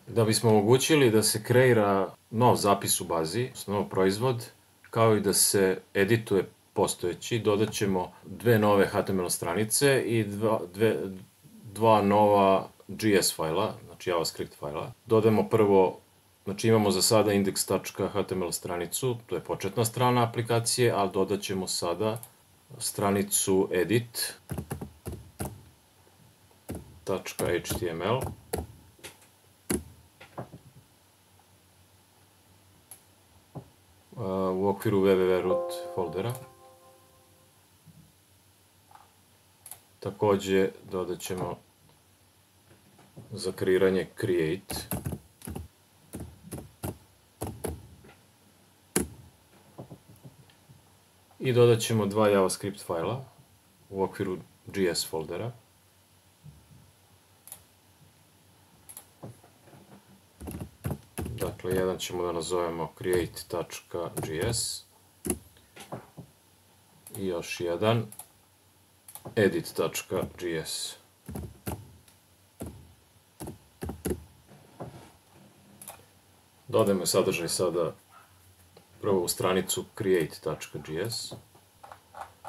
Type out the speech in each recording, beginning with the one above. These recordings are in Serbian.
Da bismo omogućili da se kreira nov zapis u bazi, nov proizvod, kao i da se edituje postojeći, dodat ćemo dve nove HTML stranice i dva nova JS fajla, znači JavaScript fajla. Dodajemo prvo, znači imamo za sada index.html stranicu, to je početna strana aplikacije, ali dodat ćemo sada stranicu edit.html u okviru www.root foldera. Takođe dodat ćemo za kreiranje create. I dodat ćemo dva JavaScript fajla u okviru JS foldera. Dakle, jedan ćemo da nazovemo create.js i još jedan edit.js. Dodajemo sadržaj sada prvo u stranicu create.js.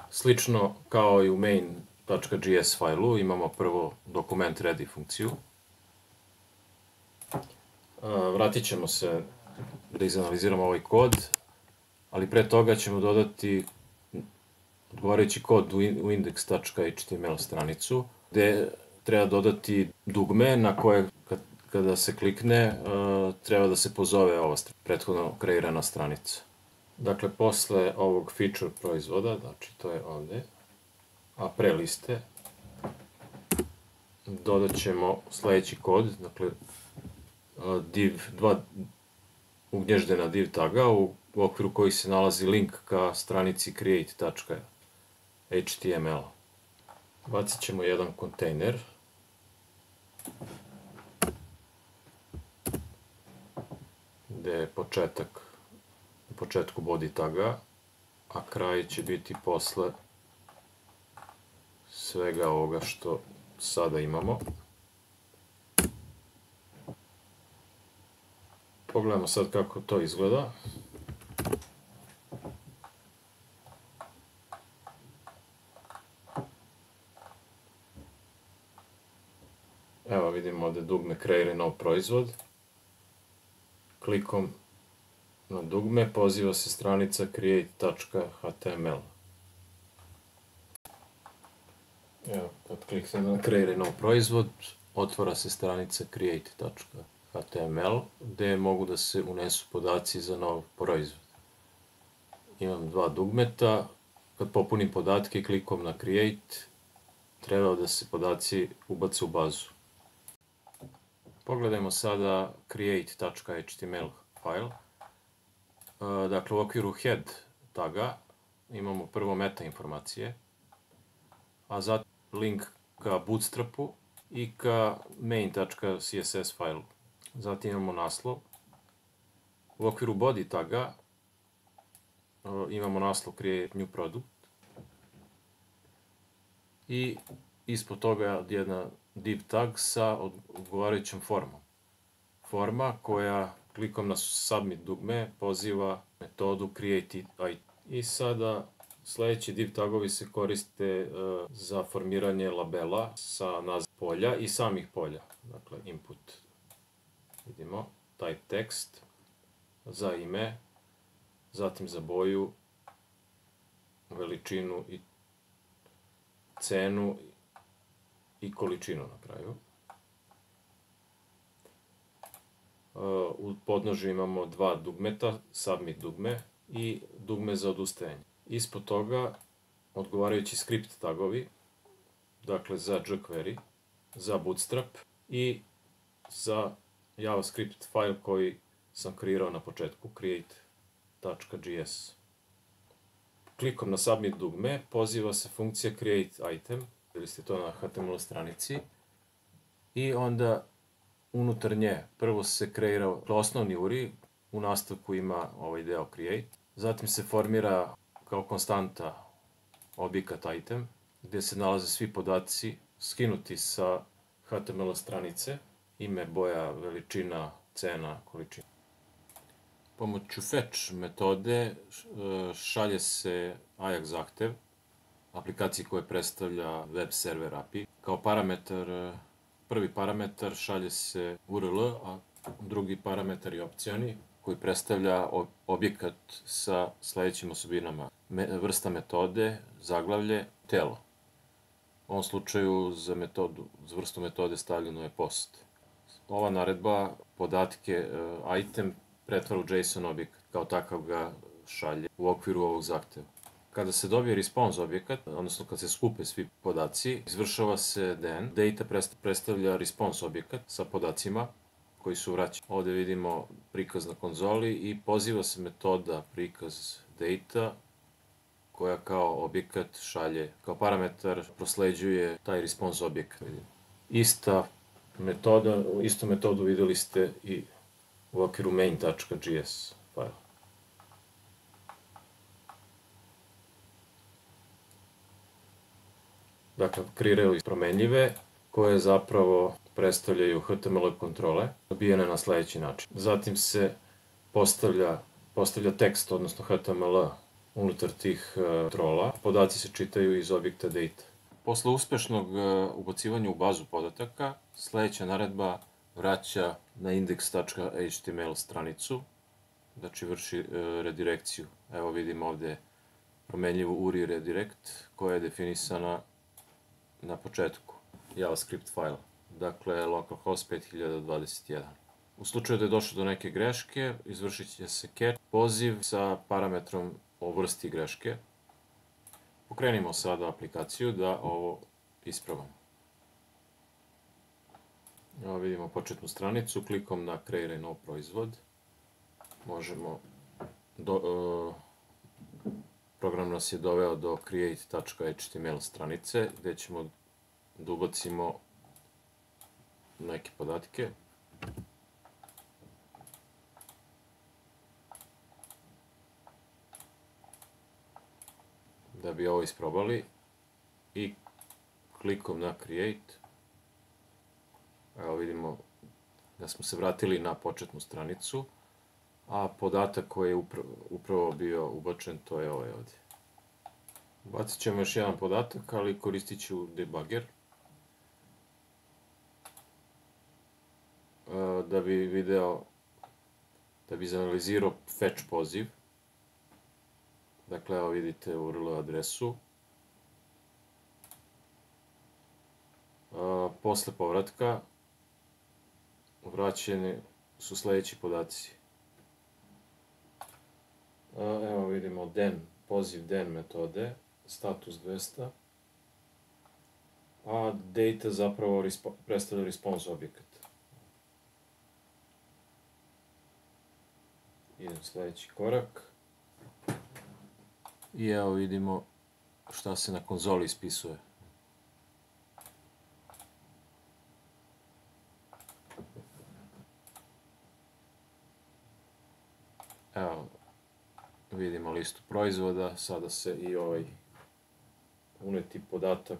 Slično kao i u main.js fajlu imamo prvo document ready funkciju. Vratit ćemo se da izanaliziramo ovaj kod, ali pre toga ćemo dodati odgovarajući kod u index.html stranicu, gde treba dodati dugme na koje kada se klikne treba da se pozove ova prethodno kreirana stranica. Dakle, posle ovog feature proizvoda, znači to je ovde, a pre liste, dodat ćemo sledeći kod, dakle, dva ugnježdena div taga u okviru kojih se nalazi link ka stranici create.html. Bacit ćemo jedan kontejner gde je u početku body taga, a kraj će biti posle svega ovoga što sada imamo. Pogledajmo sad kako to izgleda. Evo vidimo ovde dugme kreira nov proizvod. Klikom na dugme poziva se stranica create.html. Evo, kad kliknem na kreira nov proizvod, otvara se stranica create.html gde mogu da se unesu podaci za nov proizvod. Imam dva dugmeta, kad popunim podatke klikom na create, treba da se podaci ubace u bazu. Pogledajmo sada create.html file. Dakle, u okviru head taga imamo prvo meta informacije, a zatim link ka bootstrapu i ka main.css failu. Zatim imamo naslov. U okviru body taga imamo naslov create new product i ispod toga jedna div tag sa odgovarajućom formom. Forma koja klikom na submit dugme poziva metodu create item. I sada sledeći div tagovi se koriste za formiranje labela sa nazivom polja i samih polja. Dakle, input, vidimo, type text, za ime, zatim za boju, veličinu i cenu i količinu na kraju. U podnožju imamo dva dugmeta, submit dugme i dugme za odustajanje. Ispod toga odgovarajući script tagovi, dakle za jQuery, za bootstrap i za JavaScript file koji sam kreirao na početku, create.js. Klikom na submit dugme poziva se funkcija create item, ili ste to na HTML stranici, i onda unutar nje prvo se kreira osnovni URI, u nastavku ima ovaj deo create, zatim se formira kao konstanta objekat item, gde se nalaze svi podaci skinuti sa HTML stranice ime, boja, veličina, cena, količina. Pomoću fetch metode šalje se AJAX zahtev aplikaciji koja predstavlja web server API. Kao parametar, prvi parametar šalje se URL, a drugi parametar je opcioni koji predstavlja objekat sa sledećim osobinama. Vrsta metode, zaglavlje, telo. U ovom slučaju za vrstu metode stavljeno je post. Ova naredba podatke item pretvara u JSON objekat, kao takav ga šalje u okviru ovog zahteva. Kada se dobije response objekat, odnosno kad se skupe svi podaci, izvršava se den. Data predstavlja response objekat sa podacima koji su vraćeni. Ovde vidimo prikaz na konzoli i poziva se metoda prikaz data koja kao objekat šalje, kao parametar prosleđuje taj response objekat. Istu metodu videli ste i u okviru main.js fajla. Dakle, kreiraju promenljive koje zapravo predstavljaju HTML kontrole, dobijene na sledeći način. Zatim se postavlja tekst, odnosno HTML, unutar tih kontrola. Podaci se čitaju iz objekta data. Posle uspešnog ubacivanja u bazu podataka, sledeća naredba vraća na index.html stranicu, znači vrši redirekciju. Evo vidimo ovde promenljivu URI redirect koja je definisana na početku JavaScript fajla, dakle localhost 5021. U slučaju da je došlo do neke greške, izvršit će se catch poziv sa parametrom o vrsti greške. Pokrenimo sada aplikaciju da ovo ispravamo. Evo vidimo početnu stranicu, klikom na kreiraj nov proizvod. Možemo, program nas je doveo do create.html stranice, gde ćemo da ubacimo neke podatke. Da bi ovo isprobali i klikom na create, evo vidimo da smo se vratili na početnu stranicu, a podatak koji je upravo bio ubačen, to je ovaj ovdje. Bacit ćemo još jedan podatak, ali koristit ću debugger da bi video, da bi izanalizirao fetch poziv. Dakle, evo vidite URL adresu. Posle povratka vraćeni su sledeći podaci. Evo vidimo den, poziv den metode, status 200, a data zapravo predstavlja response objekat. Idem sledeći korak. I evo vidimo šta se na konzoli ispisuje. Evo, vidimo listu proizvoda, sada se i ovaj uneti podatak,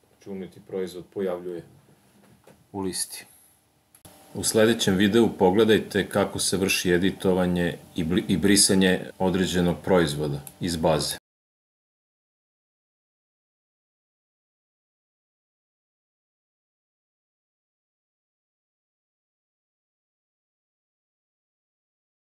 znači uneti proizvod pojavljuje u listi. U sledećem videu pogledajte kako se vrši editovanje i brisanje određenog proizvoda iz baze.